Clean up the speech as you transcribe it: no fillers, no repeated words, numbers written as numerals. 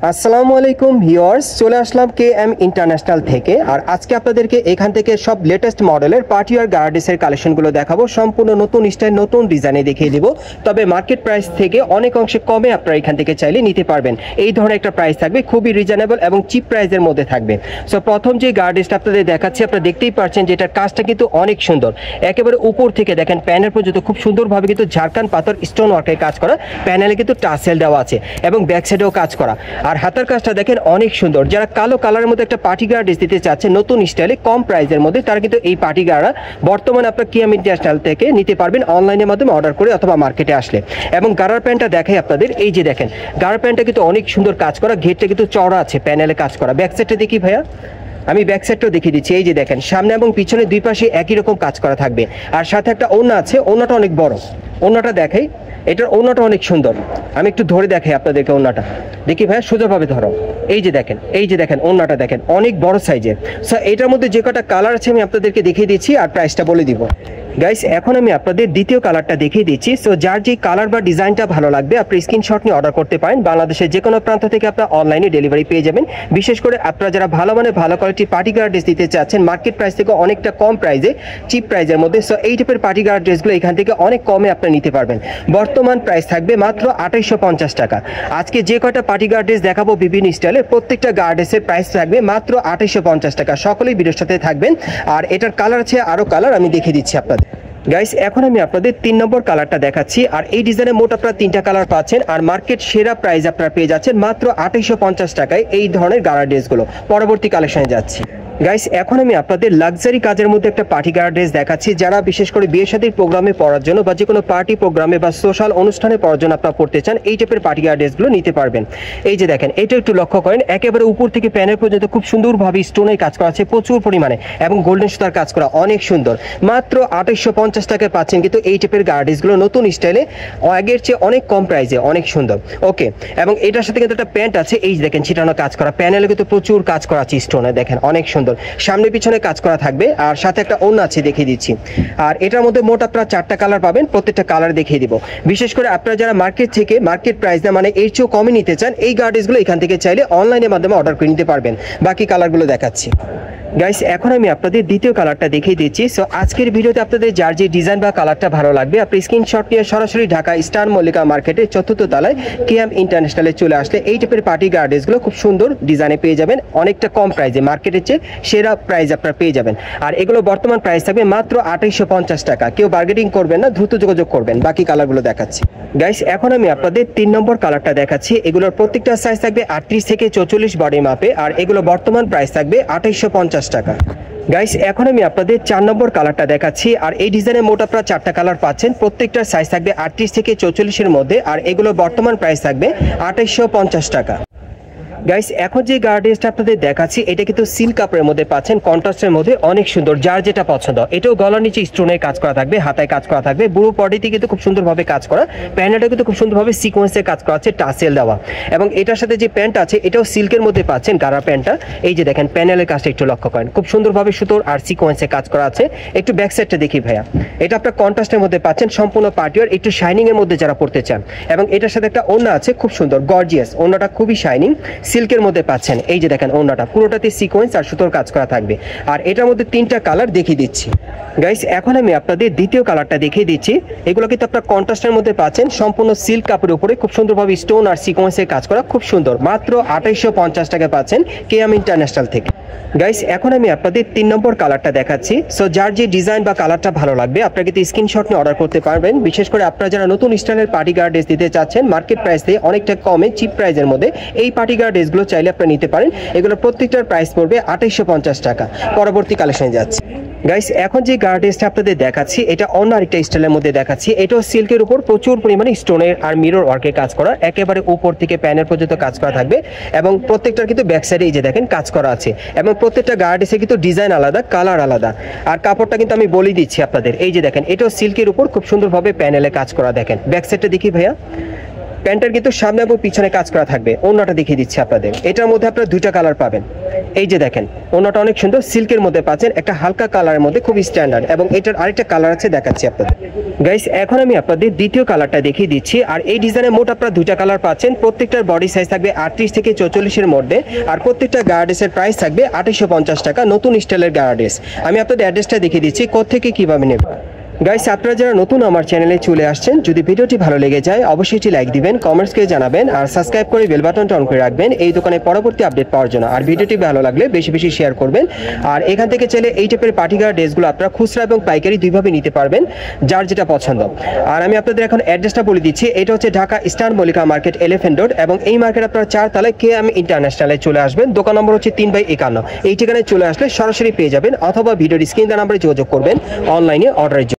আসসালামু আলাইকুম ভিউয়ার্স, চলে আসলাম কেএম ইন্টারন্যাশনাল থেকে। আর আজকে আপনাদেরকে এখান থেকে সব লেটেস্ট মডেলের পার্টিওয়ার গার্ডেসের কালেকশনগুলো দেখাবো। সম্পূর্ণ নতুন স্টাইল, নতুন ডিজাইনে দেখিয়ে দিব। তবে মার্কেট প্রাইস থেকে অনেক অংশে কমে আপনারা এখান থেকে চাইলে নিতে পারবেন। এই ধরনের একটা প্রাইস থাকবে, খুবই রিজনেবল এবং চিপ প্রাইসের মধ্যে থাকবে। সো প্রথম যে গার্ডেসটা আপনাদের দেখাচ্ছি, আপনারা দেখতেই পাচ্ছেন যে এটার কাজটা কিন্তু অনেক সুন্দর। একেবারে উপর থেকে দেখেন প্যানেল পর্যন্ত খুব সুন্দরভাবে কিন্তু ঝাড়খান পাথর স্টোন ওয়ার্কের কাজ করা। প্যানেলে কিন্তু টাসেল দেওয়া আছে এবং ব্যাক সাইডেও কাজ করা। আর হাতার কাজটা দেখেন অনেক সুন্দর। যারা কালো কালারের মধ্যে একটা পার্টি গার্ডেস দিতে চাচ্ছে নতুন স্টাইলে কম প্রাইসের মধ্যে, তারা কিন্তু এই পার্টি গার্ডা বর্তমানে আপনার কেএম ইন্টারন্যাশনাল থেকে নিতে পারবেন অনলাইনের মাধ্যমে অর্ডার করে অথবা মার্কেটে আসলে। এবং গাড়ার প্যান্টটা দেখাই আপনাদের, এই যে দেখেন গাড়ার প্যান্টটা কিন্তু অনেক সুন্দর কাজ করা, ঘেরটা কিন্তু চওড়া আছে, প্যানেলে কাজ করা। ব্যাক সাইডটা দেখি ভাইয়া, আমি ব্যাক সাইডটাও দেখিয়ে দিচ্ছি। এই যে দেখেন সামনে এবং পিছনে দুই পাশে একই রকম কাজ করা থাকবে। আর সাথে একটা ওড়না আছে, ওড়নাটা অনেক বড়। ওড়নাটা দেখাই, এটার ওড়নাটা অনেক সুন্দর। আমি একটু ধরে দেখাই আপনাদেরকে ওড়নাটা, দেখি ভাইয়া সোজাভাবে ধরো। এই যে দেখেন, এই যে দেখেন ওড়নাটা দেখেন অনেক বড় সাইজের। সো এটার মধ্যে যে কটা কালার আছে আমি আপনাদেরকে দেখিয়ে দিচ্ছি আর প্রাইসটা বলে দিব। গাইস এখন আমি আপনাদের দ্বিতীয় কালারটা দেখিয়ে দিচ্ছি। সো যার যে কালার বা ডিজাইনটা ভালো লাগবে আপনি স্ক্রিনশট নিয়ে অর্ডার করতে পারেন। বাংলাদেশের যে কোনো প্রান্ত থেকে আপনারা অনলাইনে ডেলিভারি পেয়ে যাবেন। বিশেষ করে আপনারা যারা ভালো মানে ভালো কোয়ালিটির পার্টি গার্ড ড্রেস দিতে চাচ্ছেন মার্কেট প্রাইস থেকে অনেকটা কম প্রাইসে, চিপ প্রাইসের মধ্যে, সো এই টাইপের পার্টি গার্ড ড্রেসগুলো এখান থেকে অনেক কমে আপনারা নিতে পারবেন। বর্তমান প্রাইস থাকবে মাত্র 2850 টাকা। আজকে যে কয়টা পার্টি গার্ড ড্রেস দেখাবো বিভিন্ন স্টাইলে, প্রত্যেকটা গার্ড ড্রেসের প্রাইস থাকবে মাত্র 2850 টাকা। সকলেই ভিডিওর সাথে থাকবেন। আর এটার কালার আছে আরও কালার, আমি দেখিয়ে দিচ্ছি আপনাদের। গাইস এখন আমি আপনাদের 3 নম্বর কালারটা দেখাচ্ছি। আর এই ডিজাইনে মোট আপনারা 3টা কালার পাচ্ছেন। আর মার্কেট সেরা প্রাইস আপনারা পেয়ে যাচ্ছেন মাত্র 2850 টাকায় এই ধরনের গাড়া ড্রেসগুলো। পরবর্তী কালেকশনে যাচ্ছি। গাইস এখন আমি আপনাদের লাক্সারি কাজের মধ্যে একটা পার্টি গার্ড ড্রেস দেখাচ্ছি। যারা বিশেষ করে বিয়ে শাদীর প্রোগ্রামে পরার জন্য বা যে কোনো পার্টি প্রোগ্রামে বা সোশ্যাল অনুষ্ঠানে পরার জন্য আপনারা পড়তে চান, এই টাইপের পার্টি গার্ড ড্রেসগুলো নিতে পারবেন। এই যে দেখেন, এটা একটু লক্ষ্য করেন, একেবারে উপর থেকে প্যানেল পর্যন্ত খুব সুন্দরভাবে স্টোনের কাজ করা আছে প্রচুর পরিমাণে এবং গোল্ডেন সুতার কাজ করা, অনেক সুন্দর। মাত্র 2850 টাকায় পাচ্ছেন কিন্তু এই টাইপের গার্ড ড্রেসগুলো নতুন স্টাইলে, আগের চেয়ে অনেক কম প্রাইসে, অনেক সুন্দর। ওকে, এবং এটার সাথে কিন্তু একটা প্যান্ট আছে, এই যে দেখেন ছিটানো কাজ করা, প্যানেলে কিন্তু প্রচুর কাজ করা আছে স্টোনে, দেখেন অনেক সুন্দর। সামনে পিছনে কাজ করা থাকবে আর সাথে একটা ওড়না আছে, দেখিয়ে দিচ্ছি। আর এটার মধ্যে মোট আপনারা 4টা কালার পাবেন, প্রত্যেকটা কালার দেখিয়ে দিব। বিশেষ করে আপনারা যারা মার্কেট থেকে মার্কেট প্রাইস না মানে এর চেয়েও কমে নিতে চান, এই গার্ডেসগুলো এখান থেকে চাইলে অনলাইনের মাধ্যমে অর্ডার করে নিতে পারবেন। বাকি কালারগুলো দেখাচ্ছি। গাইস এখন আমি আপনাদের দ্বিতীয় কালারটা দেখিয়ে দিচ্ছি। সো আজকের ভিডিওতে আপনাদের যার যে ডিজাইন বা কালারটা ভালো লাগবে আপনি স্ক্রিনশট নিয়ে সরাসরি ঢাকা স্টার মল্লিকা মার্কেটের 4র্থ তলায় কেএম ইন্টারন্যাশনালে চলে আসলে এই টাইপের পার্টি গার্ডেসগুলো খুব সুন্দর ডিজাইনে পেয়ে যাবেন, অনেকটা কম প্রাইসে, মার্কেটের চেয়ে সেরা প্রাইস আপনারা পেয়ে যাবেন। আর এগুলো বর্তমান প্রাইস থাকবে মাত্র 2850 টাকা। কেউ বার্গেনিং করবেন না, দ্রুত যোগাযোগ করবেন। বাকি কালারগুলো দেখাচ্ছি। গাইস এখন আমি আপনাদের 3 নম্বর কালারটা দেখাচ্ছি। এগুলোর প্রত্যেকটা সাইজ থাকবে 38 থেকে 44 বডি মাপে। আর এগুলো বর্তমান প্রাইস থাকবে 2850 টাকা। গাইস এখন আমি আপনাদের 4 নম্বর কালারটা দেখাচ্ছি। আর এই ডিজাইনের মোট আপনারা 4টা কালার পাচ্ছেন, প্রত্যেকটার সাইজ থাকবে 38 থেকে 44-এর মধ্যে। আর এগুলো বর্তমান প্রাইস থাকবে 2850 টাকা। গাইস এখন যে গার্ড ড্রেসটা আপনাদের দেখাচ্ছি এটা কিন্তু সিল্ক কাপড়ের মধ্যে পাচ্ছেন, কন্ট্রাস্টের মধ্যে, অনেক সুন্দর, যার যেটা পছন্দ। এটাও গলার নিচে স্টোনের কাজ করা থাকবে, হাতায় কাজ করা থাকবে, বুড়ো বডিতে কিন্তু খুব সুন্দরভাবে কাজ করা, প্যান্টটা কিন্তু খুব সুন্দরভাবে সিকোয়েন্সের কাজ করা আছে, টাসেল দেওয়া। এবং এটার সাথে যে প্যান্ট আছে এটাও সিল্কের মধ্যে পাচ্ছেন, গাড়া প্যান্টটা। এই যে দেখেন প্যানেলের কাজটা একটু লক্ষ্য করেন, খুব সুন্দরভাবে সুতোর আর সিকোয়েন্সের কাজ করা আছে। একটু ব্যাক সাইডটা দেখি ভাইয়া, এটা আপনার কন্ট্রাস্টের মধ্যে পাচ্ছেন, সম্পূর্ণ পার্টিওয়ার, একটু শাইনিং এর মধ্যে যারা পড়তে চান। এবং এটার সাথে একটা ওড়না আছে খুব সুন্দর গর্জিয়াস, ওড়নাটা খুবই শাইনিং, সিল্কের মধ্যে পাচ্ছেন। এই যে দেখেন ওড়নাটা পুরোটাতে সিকোয়েন্স আর সুতোর কাজ করা থাকবে। আর এটার মধ্যে 3টা কালার দেখিয়ে দিচ্ছি। গাইস এখন আমি আপনাদের দ্বিতীয় কালারটা দেখিয়ে দিচ্ছি। এগুলো কিন্তু আপনার কন্ট্রাস্টের মধ্যে পাচ্ছেন, সম্পূর্ণ সিল্ক কাপড়ের উপরে খুব সুন্দরভাবে স্টোন আর সিকোয়েন্সের কাজ করা, খুব সুন্দর। মাত্র 2850 টাকা পাচ্ছেন কেএম ইন্টারন্যাশনাল থেকে। গাইস এখন আমি আপনাদের 3 নম্বর কালারটা দেখাচ্ছি। সো যার যে ডিজাইন বা কালারটা ভালো লাগবে আপনারা কিন্তু স্ক্রিনশট নিয়ে অর্ডার করতে পারবেন। বিশেষ করে আপনারা যারা নতুন স্টাইলের পার্টি গার্ড ড্রেস দিতে চাচ্ছেন মার্কেট প্রাইস থেকে অনেকটা কমে, চিপ প্রাইসের মধ্যে, এই পার্টি গার্ড ড্রেসগুলো চাইলে আপনারা নিতে পারেন। এগুলো প্রত্যেকটার প্রাইস পড়বে 2850 টাকা। পরবর্তী কালেকশনে যাচ্ছি। গাইস এখন যে গার্ড ড্রেসটা আপনাদের দেখাচ্ছি এটা অন্য আরেকটা স্টাইলের মধ্যে দেখাচ্ছি। এটাও সিল্কের উপর প্রচুর পরিমাণে স্টোনের আর মিরর ওয়ার্কের কাজ করা, একেবারে উপর থেকে প্যানেল পর্যন্ত কাজ করা থাকবে। এবং প্রত্যেকটার কিন্তু ব্যাক সাইডে এই যে দেখেন কাজ করা আছে। এবং প্রত্যেকটা গার্ড ড্রেসে কিন্তু ডিজাইন আলাদা, কালার আলাদা। আর কাপড়টা কিন্তু আমি বলে দিচ্ছি আপনাদের, এই যে দেখেন এটাও সিল্কের উপর খুব সুন্দরভাবে প্যানেলে কাজ করা। দেখেন ব্যাক সাইডটা দেখি ভাইয়া, প্যান্টের কিন্তু সামনে এবং পিছনে কাজ করা থাকবে। ওড়নাটা দেখিয়ে দিচ্ছি আপনাদের, এটার মধ্যে আপনারা 2টা কালার পাবেন। এই যে দেখেন ওনাটা অনেক সুন্দর সিল্কের মধ্যে পাচ্ছেন, একটা হালকা কালারের মধ্যে, খুব স্ট্যান্ডার্ড। এবং এটার আরেকটা কালার আছে, দেখাচ্ছি আপনাদের। গাইস এখন আমি আপনাদের দ্বিতীয় কালারটা দেখিয়ে দিচ্ছি। আর এই ডিজাইনের মোট আপনারা দুইটা কালার পাচ্ছেন। প্রত্যেকটার বডি সাইজ থাকবে 38 থেকে 44 এর মধ্যে। আর প্রত্যেকটা গার্ডেসের প্রাইস থাকবে 2850 টাকা, নতুন স্টাইলের গার্ডেস। আমি আপনাদের অ্যাড্রেসটা দেখিয়ে দিচ্ছি কোত্থেকে কিভাবে নেবেন। গাইস আপনারা যারা নতুন আমার চ্যানেলে চলে আসছেন, যদি ভিডিওটি ভালো লেগে যায় অবশ্যই এটি লাইক দিবেন, কমেন্টস করে জানাবেন, আর সাবস্ক্রাইব করে বেল বাটনটা অন করে রাখবেন এই দোকানের পরবর্তী আপডেট পাওয়ার জন্য। আর ভিডিওটি ভালো লাগলে বেশি বেশি শেয়ার করবেন। আর এখান থেকে চাইলে এই টাইপের পার্টিকুলার ড্রেসগুলো আপনারা খুচরা এবং পাইকারি দুইভাবে নিতে পারবেন, যার যেটা পছন্দ। আর আমি আপনাদের এখন অ্যাড্রেসটা বলে দিচ্ছি। এটা হচ্ছে Dhaka star Mallika market, elephant road. এবং এই মার্কেট আপনারা 4 তলায় KM ইন্টারন্যাশনালে চলে আসবেন। দোকান নম্বর হচ্ছে 3/51। এই ঠিকানায় চলে আসলে সরাসরি পেয়ে যাবেন, অথবা ভিডিওর স্ক্রিন নাম্বারে যোগাযোগ করবেন অনলাইনে অর্ডারের জন্য।